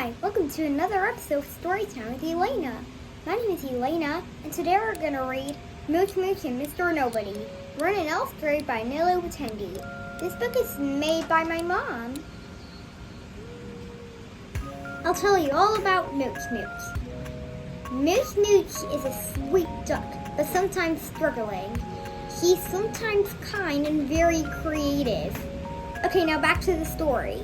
Hi, welcome to another episode of Storytime with Elena. My name is Elena, and today we're going to read Mooch Mooch and Mr. Nobody, written and illustrated by Niloo Bidhendi. This book is made by my mom. I'll tell you all about Mooch Mooch. Mooch Mooch is a sweet duck, but sometimes struggling. He's sometimes kind and very creative. Okay, now back to the story.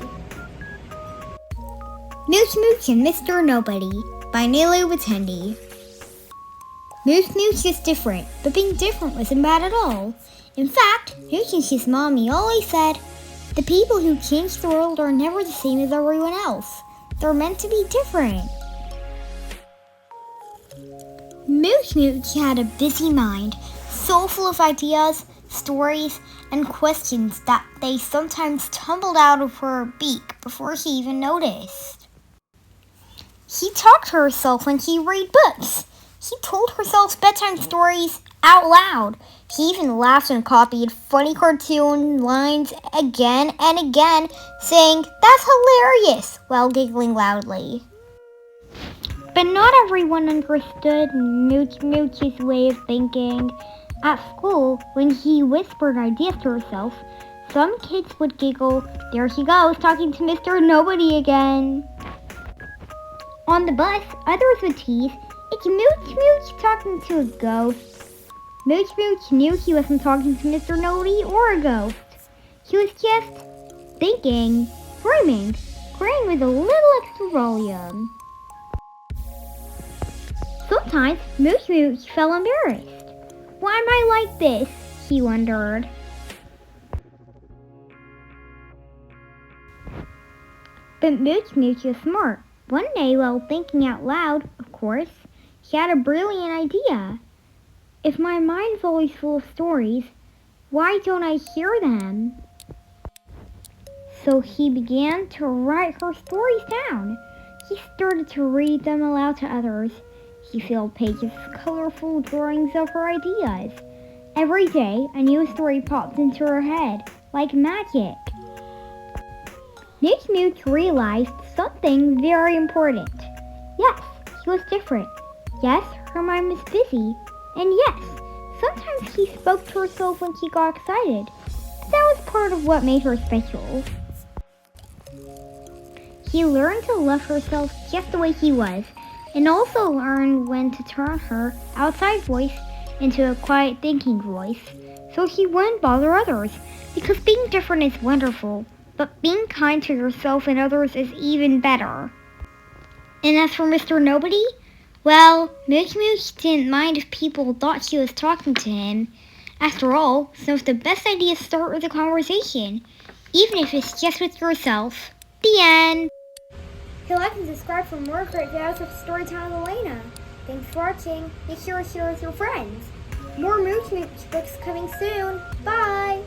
Mooch Mooch and Mr. Nobody by Niloo Bidhendi. Mooch Mooch is different, but being different wasn't bad at all. In fact, Mooch Mooch's mommy always said, the people who change the world are never the same as everyone else. They're meant to be different. Mooch Mooch had a busy mind, so full of ideas, stories, and questions that they sometimes tumbled out of her beak before she even noticed. He talked to herself when he read books. He told herself bedtime stories out loud. He even laughed and copied funny cartoon lines again and again, saying, "That's hilarious," while giggling loudly. But not everyone understood Mooch Mooch's way of thinking. At school, when he whispered ideas to herself, some kids would giggle, "There he goes, talking to Mr. Nobody again." On the bus, others would tease, "It's Mooch Mooch talking to a ghost." Mooch Mooch knew he wasn't talking to Mr. Nobody or a ghost. He was just thinking, dreaming with a little extra volume. Sometimes Mooch Mooch felt embarrassed. "Why am I like this?" he wondered. But Mooch Mooch was smart. One day, while thinking out loud, of course, he had a brilliant idea. If my mind's always full of stories, why don't I hear them? So he began to write her stories down. He started to read them aloud to others. He filled pages with colorful drawings of her ideas. Every day, a new story popped into her head, like magic. Mooch Mooch realized something very important. Yes, he was different. Yes, her mind was busy. And yes, sometimes he spoke to herself when he got excited. But that was part of what made her special. He learned to love herself just the way he was, and also learned when to turn her outside voice into a quiet thinking voice, so he wouldn't bother others, because being different is wonderful. But being kind to yourself and others is even better. And as for Mr. Nobody, well, Mooch Mooch didn't mind if people thought she was talking to him. After all, some of the best ideas start with a conversation, even if it's just with yourself. The end. Hey, like and subscribe for more great videos of Storytime with Elena. Thanks for watching. Make sure to share with your friends. More Mooch Mooch books coming soon. Bye!